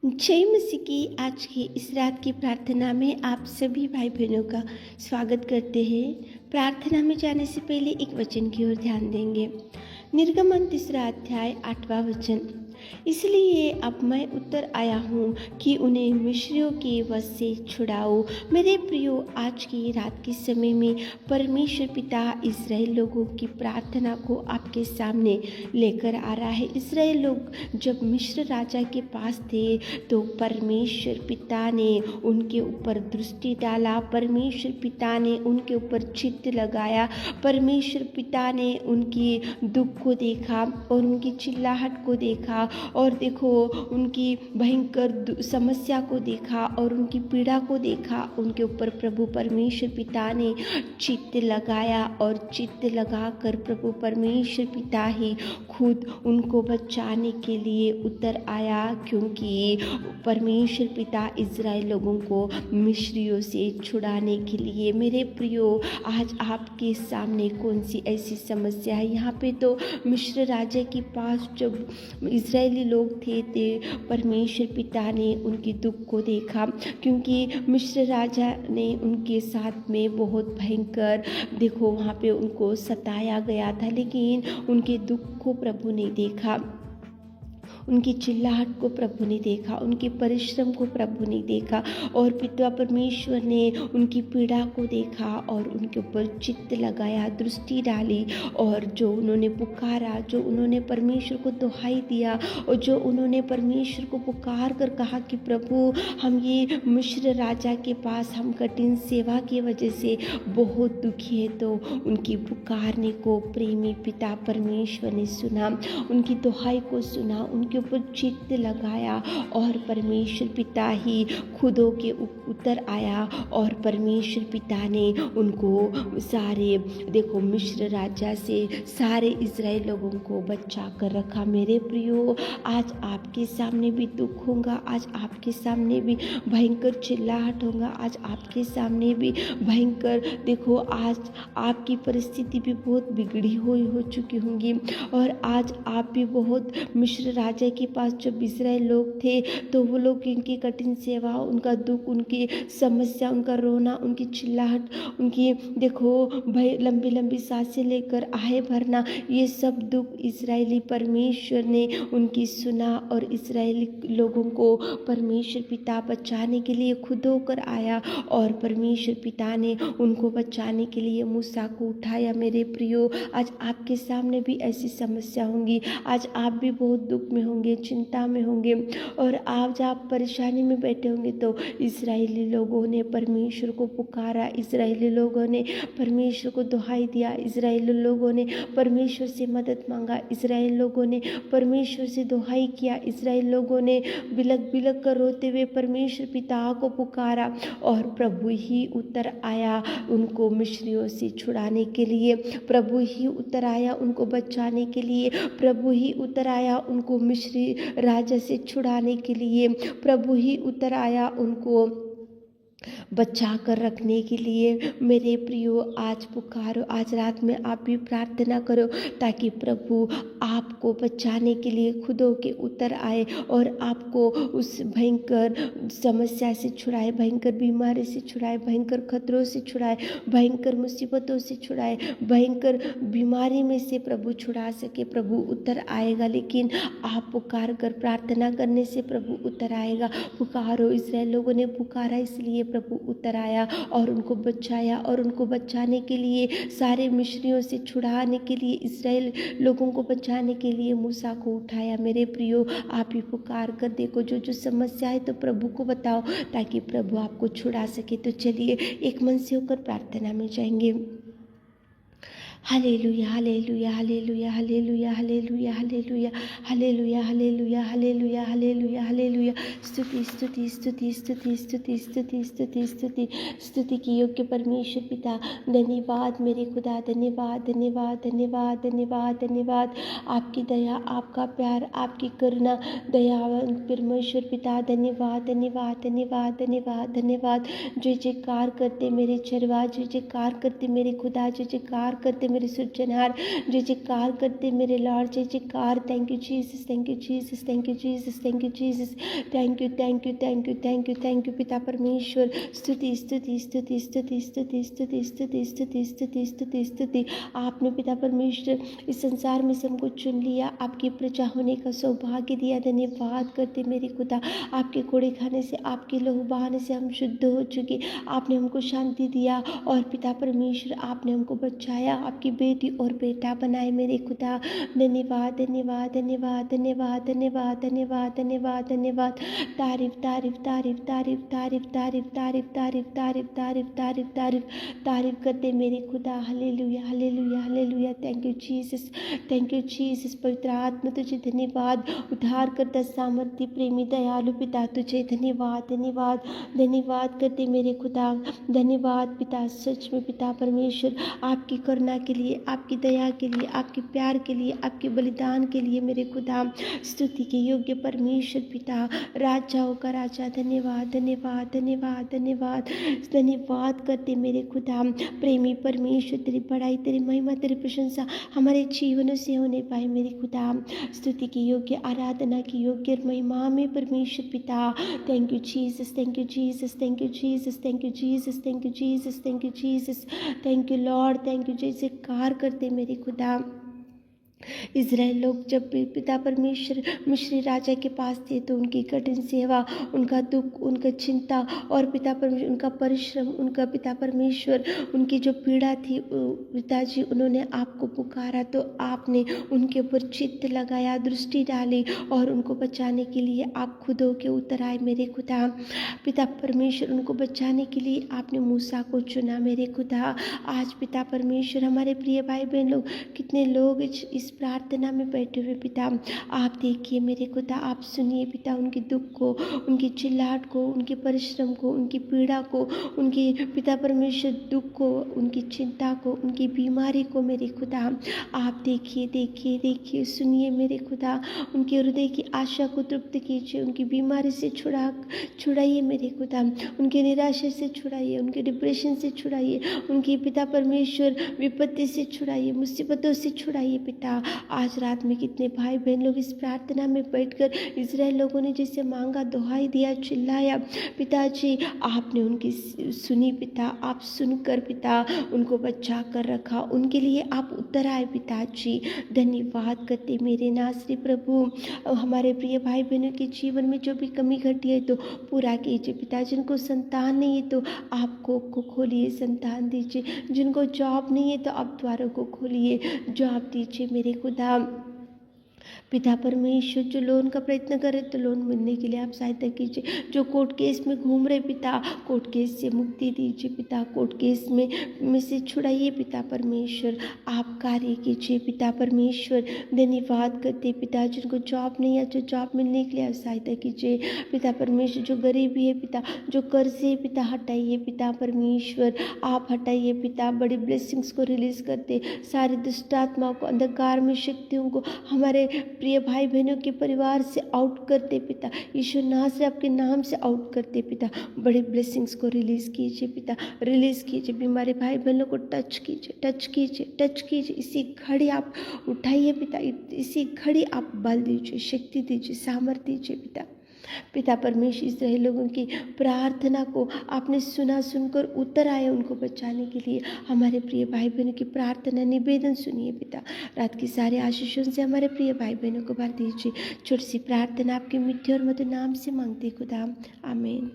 जय मसीह की आज की इस रात की प्रार्थना में आप सभी भाई बहनों का स्वागत करते हैं। प्रार्थना में जाने से पहले एक वचन की ओर ध्यान देंगे। निर्गमन 3 अध्याय 8वां वचन। इसलिए अब मैं उतर आया हूँ कि उन्हें मिस्रियों के वश से छुड़ाऊँ। मेरे प्रियो, आज की रात के समय में परमेश्वर पिता इस्राएल लोगों की प्रार्थना को आपके सामने लेकर आ रहा है। इस्राएल लोग जब मिस्र राजा के पास थे तो परमेश्वर पिता ने उनके ऊपर दृष्टि डाला, परमेश्वर पिता ने उनके ऊपर चित्त लगाया, परमेश्वर पिता ने उनकी दुख को देखा और उनकी चिल्लाहट को देखा और देखो उनकी भयंकर समस्या को देखा और उनकी पीड़ा को देखा। उनके ऊपर प्रभु परमेश्वर पिता ने चित्त लगाया और चित्त लगाकर प्रभु परमेश्वर पिता ही खुद उनको बचाने के लिए उतर आया, क्योंकि परमेश्वर पिता इज़राइल लोगों को मिस्रियों से छुड़ाने के लिए। मेरे प्रियो, आज आपके सामने कौन सी ऐसी समस्या है? यहाँ पे तो मिस्र राजा के पास जब इज़राइली लोग थे परमेश्वर पिता ने उनकी दुख को देखा, क्योंकि मिस्र राजा ने उनके साथ में बहुत भयंकर देखो वहाँ पे उनको सताया गया था, लेकिन उनके दुख को प्रभु ने देखा, उनकी चिल्लाहट को प्रभु ने देखा, उनके परिश्रम को प्रभु ने देखा और पिता परमेश्वर ने उनकी पीड़ा को देखा और उनके ऊपर चित्त लगाया, दृष्टि डाली और जो उन्होंने पुकारा, जो उन्होंने परमेश्वर को दुहाई दिया और जो उन्होंने परमेश्वर को पुकार कर कहा कि प्रभु हम ये मिस्र राजा के पास हम कठिन सेवा की वजह से बहुत दुखी है, तो उनकी पुकारने को प्रेमी पिता परमेश्वर ने सुना, उनकी दुहाई को सुना, उनके ऊपर चित्त लगाया और परमेश्वर पिता ही खुदों के उतर आया और परमेश्वर पिता ने उनको सारे देखो मिस्र राजा से सारे इज़राइल लोगों को बचा कर रखा। मेरे प्रियो, आज आपके सामने भी दुख होगा, आज आपके सामने भी भयंकर चिल्लाहट होगा, आज आपके सामने भी भयंकर देखो आज आपकी परिस्थिति भी बहुत बिगड़ी हुई हो चुकी होंगी और आज आप भी बहुत मिस्र राजा के पास जब इज़राइल लोग थे तो वो लोग उनकी कठिन सेवा, उनका दुख, उनकी समस्या, उनका रोना, उनकी चिल्लाहट, उनकी देखो भय लंबी लंबी सांसें लेकर आहे भरना, ये सब दुख इज़राइली परमेश्वर ने उनकी सुना और इज़राइली लोगों को परमेश्वर पिता बचाने के लिए खुद होकर आया और परमेश्वर पिता ने उनको बचाने के लिए मूसा को उठाया। मेरे प्रियो, आज आपके सामने भी ऐसी समस्या होंगी, आज आप भी बहुत दुख में होंगे, चिंता में होंगे और आज आप परेशानी में बैठे होंगे। तो इज़राइली लोगों ने परमेश्वर को पुकारा, इज़राइली लोगों ने परमेश्वर को दुहाई दिया, इज़राइली लोगों ने परमेश्वर से मदद मांगा, इज़राइल लोगों ने परमेश्वर से दुहाई किया, इज़राइल लोगों ने बिलक बिलक कर रोते हुए परमेश्वर पिता को पुकारा और प्रभु ही उतर आया उनको मिस्रियों से छुड़ाने के लिए, प्रभु ही उतर आया उनको बचाने के लिए, प्रभु ही उतर आया उनको मिस्री राजा से छुड़ाने के लिए, प्रभु ही उतर आया उनको बचा कर रखने के लिए। मेरे प्रियो, आज पुकारो, आज रात में आप भी प्रार्थना करो ताकि प्रभु आपको बचाने के लिए खुद होके उतर आए और आपको उस भयंकर समस्या से छुड़ाए, भयंकर बीमारी से छुड़ाए, भयंकर खतरों से छुड़ाए, भयंकर मुसीबतों से छुड़ाए, भयंकर बीमारी में से प्रभु छुड़ा सके। प्रभु उतर आएगा, लेकिन आप पुकार कर प्रार्थना करने से प्रभु उतर आएगा। पुकारो, इज़राइल लोगों ने पुकारा इसलिए प्रभु उतर आया और उनको बचाया और उनको बचाने के लिए सारे मिस्रियों से छुड़ाने के लिए, इज़राइल लोगों को बचाने के लिए मूसा को उठाया। मेरे प्रियो, आप ही पुकार कर देखो, जो जो समस्या है तो प्रभु को बताओ ताकि प्रभु आपको छुड़ा सके। तो चलिए एक मन से होकर प्रार्थना में जाएंगे। Hallelujah, hallelujah, hallelujah, hallelujah, hallelujah, hallelujah, hallelujah, hallelujah, hallelujah, hallelujah, hallelujah. स्तुति स्तुति स्तुति स्तुति स्तुति स्तुति स्तुति स्तुति स्तुति की योग्य परमेश्वर पिता, धन्यवाद मेरे खुदा, धन्यवाद धन्यवाद धन्यवाद धन्यवाद धन्यवाद। आपकी दया, आपका प्यार, आपकी करुणा, दयावान परमेश्वर पिता, धन्यवाद धन्यवाद धन्यवाद धन्यवाद धन्यवाद। जय जयकार करते मेरे चरवा, जय जयकार करते मेरे खुदा, जय जयकार करते मेरे सृजनहार। जय जयकार करते मेरे लॉर्ड, जय जयकार। Thank you Jesus, thank you Jesus, thank you Jesus, thank you Jesus, thank you thank you thank you thank you thank you पिता परमेश्वर। स्तुति स्तुति स्तुति स्तुति स्तुति स्तुति स्तुति स्तुति स्तुति स्तुति स्तुति। आपने पिता परमेश्वर इस संसार में से हमको चुन लिया, आपकी प्रजा होने का सौभाग्य दिया। धन्यवाद करते मेरे खुदा, आपके कोड़े खाने से, आपके लहू बहाने से हम शुद्ध हो चुके। आपने हमको शांति दिया और पिता परमेश्वर आपने हमको बचाया, आपकी बेटी और बेटा बनाए मेरे खुदा। धन्यवाद धन्यवाद धन्यवाद धन्यवाद धन्यवाद धन्यवाद धन्यवाद धन्यवाद। तारीफ तारीफ तारीफ तारीफ तारीफ तारीफ तारीफ तारीफ तारीफ तारीफ तारीफ तारीफ तारीफ करते मेरे खुदा। Hallelujah hallelujah hallelujah. Thank you Jesus, thank you Jesus. पवित्र आत्मा तुझे धन्यवाद, उद्धार करता सामर्थ्य प्रेमी दयालु पिता तुझे धन्यवाद धन्यवाद धन्यवाद करते मेरे खुदा। धन्यवाद पिता, सच में पिता परमेश्वर आपकी करुणा के लिए, आपकी दया के लिए, आपके प्यार के लिए, आपके बलिदान के लिए मेरे खुदा। स्तुति के योग्य परमेश्वर पिता, राजाओं का राजा धन्यवाद धन्यवाद धन्यवाद धन्यवाद धन्यवाद करते मेरे खुदा। प्रेमी परमेश्वर तेरी बड़ाई, तेरी महिमा, तेरी प्रशंसा हमारे जीवनों से होने पाए मेरे खुदा। स्तुति की योग्य, आराधना की योग्य महिमा में परमेश्वर पिता। Thank you Jesus, thank you Jesus, thank you Jesus, thank you Jesus, thank you Jesus, thank you Jesus, thank you Lord, thank you. जैसे कार करते मेरे खुदा। इज़राइल लोग जब भी पिता परमेश्वर मिस्री राजा के पास थे तो उनकी कठिन सेवा, उनका दुख, उनका चिंता और पिता परमेश्वर उनका परिश्रम, उनका पिता परमेश्वर उनकी जो पीड़ा थी, पिताजी उन्होंने आपको पुकारा तो आपने उनके ऊपर चित्त लगाया, दृष्टि डाली और उनको बचाने के लिए आप खुद होके उतर आए मेरे खुदा। पिता परमेश्वर उनको बचाने के लिए आपने मूसा को चुना मेरे खुदा। आज पिता परमेश्वर हमारे प्रिय भाई बहन लोग, कितने लोग इस प्रार्थना में बैठे हुए पिता, आप देखिए मेरे खुदा, आप सुनिए पिता उनके दुख को, उनकी चिल्लाहट को, उनके परिश्रम को, उनकी पीड़ा को, उनकी पिता परमेश्वर दुख को, उनकी चिंता को, उनकी बीमारी को मेरे खुदा आप देखिए देखिए देखिए, सुनिए मेरे खुदा। उनके हृदय की आशा को तृप्त कीजिए, उनकी बीमारी से छुड़ाइए मेरे खुदा, उनके निराशा से छुड़ाइए, उनके डिप्रेशन से छुड़ाइए, उनकी पिता परमेश्वर विपत्ति से छुड़ाइए, मुसीबतों से छुड़ाइए पिता। आज रात में कितने भाई बहन लोग इस प्रार्थना में बैठकर इज़राइल लोगों ने जैसे मांगा, दुहाई दिया, चिल्लाया, पिताजी आपने उनकी सुनी पिता, आप सुनकर पिता उनको बचा कर रखा, उनके लिए आप उतर आए पिताजी। धन्यवाद करते मेरे नासरी प्रभु। हमारे प्रिय भाई बहनों के जीवन में जो भी कमी घटी है तो पूरा कीजिए पिता। जिनको संतान नहीं है तो आप को खोलिए, संतान दीजिए। जिनको जॉब नहीं है तो आप द्वारों को खोलिए, जॉब दीजिए मेरे खुदा। पिता परमेश्वर जो लोन का प्रयत्न करे तो लोन मिलने के लिए आप सहायता कीजिए। जो कोर्ट केस में घूम रहे पिता, कोर्ट केस से मुक्ति दीजिए पिता, कोर्ट केस में से छुड़ाइए पिता परमेश्वर, आप कार्य कीजिए पिता परमेश्वर। धन्यवाद करते पिता, जिनको जॉब नहीं है जो जॉब मिलने के लिए आप सहायता कीजिए पिता परमेश्वर। जो गरीबी है पिता, जो कर्ज है पिता, हटाइए पिता परमेश्वर, आप हटाइए पिता। बड़ी ब्लेसिंग्स को रिलीज करते, सारी दुष्ट आत्माओं को, अंधकार में शक्तियों को हमारे प्रिय भाई बहनों के परिवार से आउट करते पिता, यीशु नासरी आपके नाम से आउट करते पिता। बड़ी ब्लेसिंग्स को रिलीज कीजिए पिता, रिलीज कीजिए। बीमारी भाई बहनों को टच कीजिए, टच कीजिए, टच कीजिए। इसी घड़ी आप उठाइए पिता, इसी घड़ी आप बल दीजिए, शक्ति दीजिए, सामर्थ्य दीजिए पिता। पिता परमेश्वर इस्राएल लोगों की प्रार्थना को आपने सुना, सुनकर उतर आए उनको बचाने के लिए। हमारे प्रिय भाई बहनों की प्रार्थना निवेदन सुनिए पिता। रात की सारे आशीषों से हमारे प्रिय भाई बहनों को भर दीजिए। छोटी सी प्रार्थना आपके मीठे और मधुर नाम से मांगते खुदा, आमीन।